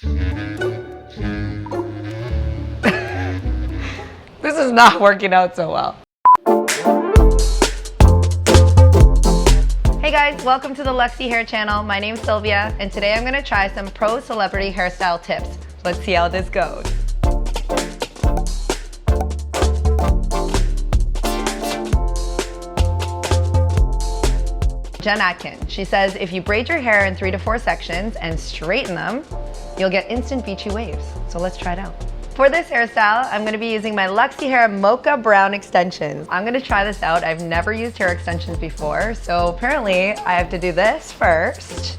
This is not working out so well. Hey guys, welcome to the Luxy Hair channel. My name's Sylvia, and today I'm gonna try some pro celebrity hairstyle tips. Let's see how this goes. Jen Atkin, she says if you braid your hair in 3 to 4 sections and straighten them, you'll get instant beachy waves. So let's try it out. For this hairstyle, I'm gonna be using my Luxy Hair Mocha Brown extensions. I'm gonna try this out. I've never used hair extensions before, so apparently I have to do this first.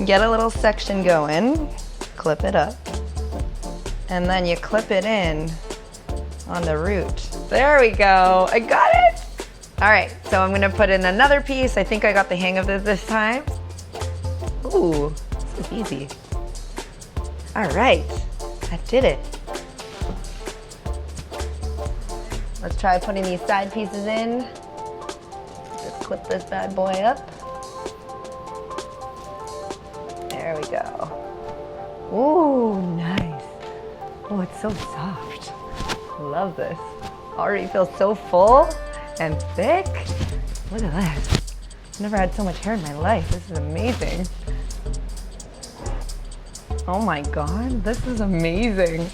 Get a little section going, clip it up, and then you clip it in on the root. There we go, I got it! All right, so I'm gonna put in another piece. I think I got the hang of this time. Ooh, this is easy. All right, I did it. Let's try putting these side pieces in. Just clip this bad boy up. There we go. Ooh, nice. Oh, it's so soft. Love this. Already feels so full and thick. Look at that. I've never had so much hair in my life. This is amazing. Oh my God, this is amazing.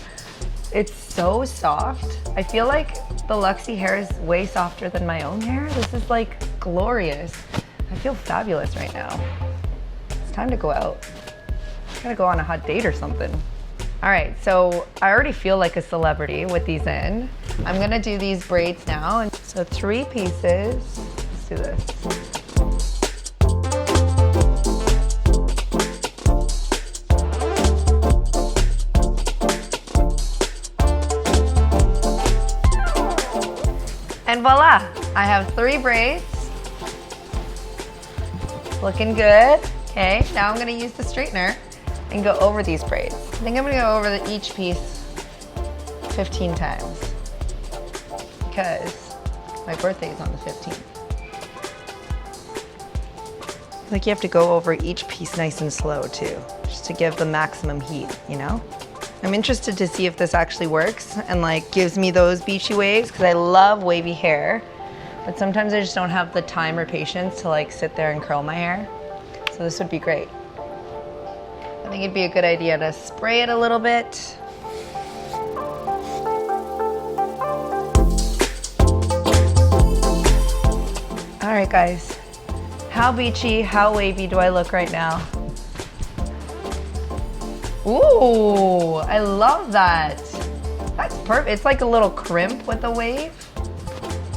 It's so soft. I feel like the Luxy hair is way softer than my own hair. This is like glorious. I feel fabulous right now. It's time to go out. I gotta go on a hot date or something. All right, so I already feel like a celebrity with these in. I'm gonna do these braids now. And so 3 pieces. Let's do this. And voila, I have 3 braids. Looking good. Okay, now I'm gonna use the straightener and go over these braids. I think I'm gonna go over each piece 15 times because my birthday is on the 15th. I think you have to go over each piece nice and slow too, just to give the maximum heat, you know? I'm interested to see if this actually works and like gives me those beachy waves because I love wavy hair, but sometimes I just don't have the time or patience to like sit there and curl my hair. So this would be great. I think it'd be a good idea to spray it a little bit. All right guys, how beachy, how wavy do I look right now? Ooh, I love that. That's perfect. It's like a little crimp with a wave.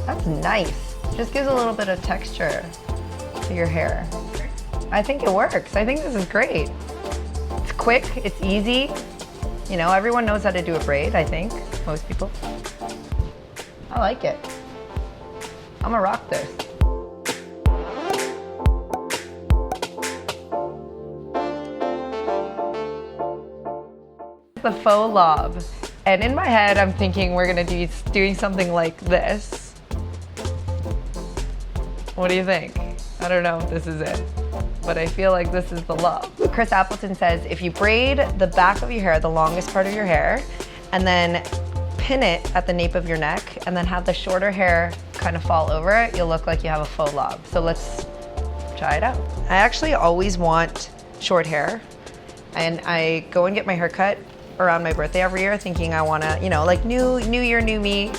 That's nice. Just gives a little bit of texture to your hair. I think it works. I think this is great. It's quick, it's easy. You know, everyone knows how to do a braid, I think. Most people. I like it. I'm gonna rock this. The Faux Love, and in my head I'm thinking we're gonna be doing something like this. What do you think? I don't know if this is it, but I feel like this is the love. Chris Appleton says if you braid the back of your hair, the longest part of your hair, and then pin it at the nape of your neck, and then have the shorter hair kind of fall over it, you'll look like you have a faux love. So let's try it out. I actually always want short hair, and I go and get my hair cut around my birthday every year thinking I wanna, you know, like new year, new me.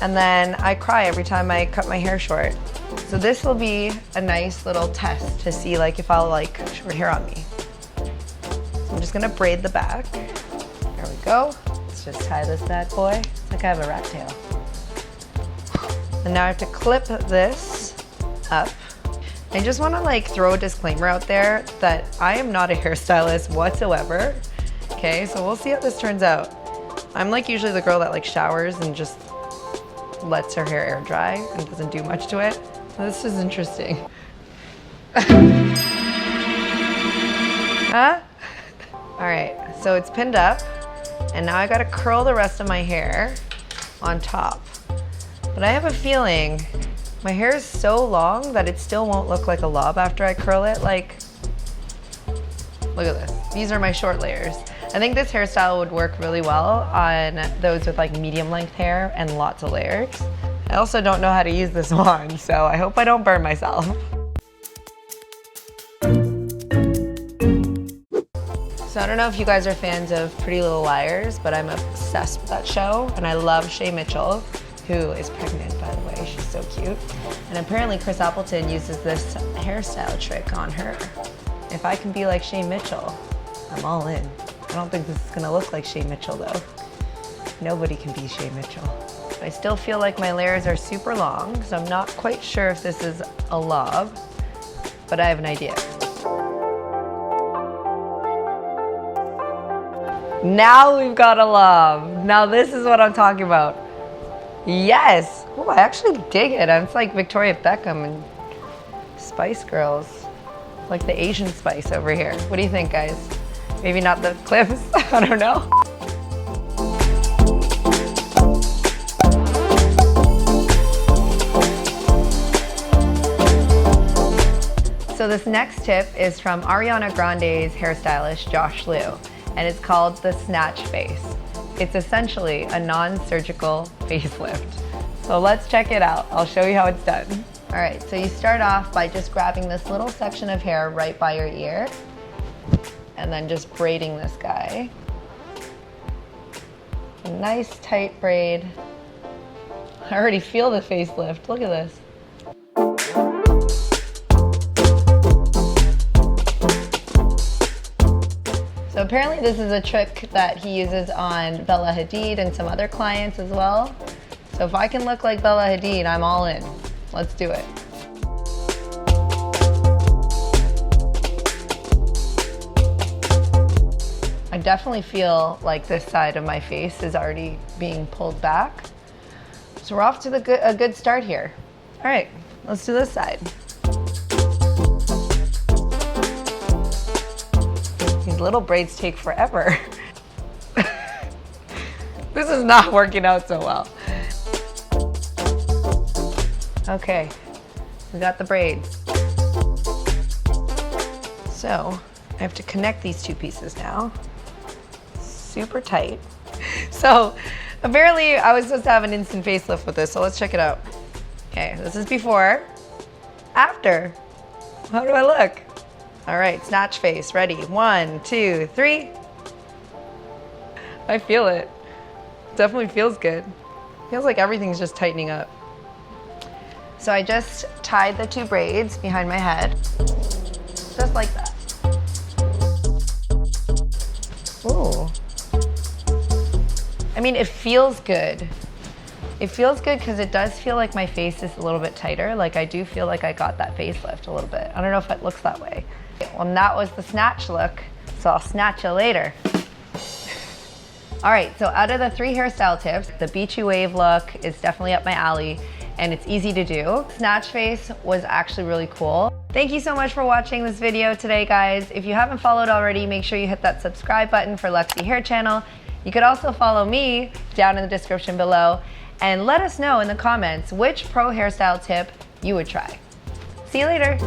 And then I cry every time I cut my hair short. So this will be a nice little test to see like if I'll like short hair on me. So I'm just gonna braid the back. There we go. Let's just tie this bad boy. It's like I have a rat tail. And now I have to clip this up. I just wanna like throw a disclaimer out there that I am not a hairstylist whatsoever. Okay, so we'll see how this turns out. I'm like usually the girl that like showers and just lets her hair air dry and doesn't do much to it. So this is interesting. Huh? All right, so it's pinned up and now I gotta curl the rest of my hair on top. But I have a feeling my hair is so long that it still won't look like a lob after I curl it. Like, look at this. These are my short layers. I think this hairstyle would work really well on those with like medium length hair and lots of layers. I also don't know how to use this wand, so I hope I don't burn myself. So I don't know if you guys are fans of Pretty Little Liars, but I'm obsessed with that show, and I love Shay Mitchell, who is pregnant, by the way. She's so cute. And apparently Chris Appleton uses this hairstyle trick on her. If I can be like Shay Mitchell, I'm all in. I don't think this is gonna look like Shay Mitchell though. Nobody can be Shay Mitchell. I still feel like my layers are super long, so I'm not quite sure if this is a lob, but I have an idea. Now we've got a lob. Now this is what I'm talking about. Yes. Oh, I actually dig it. It's like Victoria Beckham and Spice Girls. Like the Asian Spice over here. What do you think, guys? Maybe not the clips. I don't know. So this next tip is from Ariana Grande's hairstylist, Josh Liu, and it's called the Snatch Face. It's essentially a non-surgical facelift. So let's check it out. I'll show you how it's done. All right, so you start off by just grabbing this little section of hair right by your ear and then just braiding this guy. A nice tight braid. I already feel the facelift. Look at this. So apparently this is a trick that he uses on Bella Hadid and some other clients as well. So if I can look like Bella Hadid, I'm all in. Let's do it. I definitely feel like this side of my face is already being pulled back. So we're off to a good start here. All right, let's do this side. These little braids take forever. This is not working out so well. Okay, we got the braids. So I have to connect these two pieces now. Super tight. So apparently I was supposed to have an instant facelift with this, so let's check it out. Okay, this is before. After. How do I look? All right, Snatch Face, ready? 1, 2, 3. I feel it. Definitely feels good. Feels like everything's just tightening up. So I just tied the two braids behind my head, just like that. Ooh. I mean, it feels good. It feels good because it does feel like my face is a little bit tighter. Like I do feel like I got that facelift a little bit. I don't know if it looks that way. Well, that was the snatch look, so I'll snatch you later. All right, so out of the 3 hairstyle tips, the Beachy Wave look is definitely up my alley and it's easy to do. Snatch Face was actually really cool. Thank you so much for watching this video today, guys. If you haven't followed already, make sure you hit that subscribe button for Luxy Hair channel. You could also follow me down in the description below and let us know in the comments which pro hairstyle tip you would try. See you later.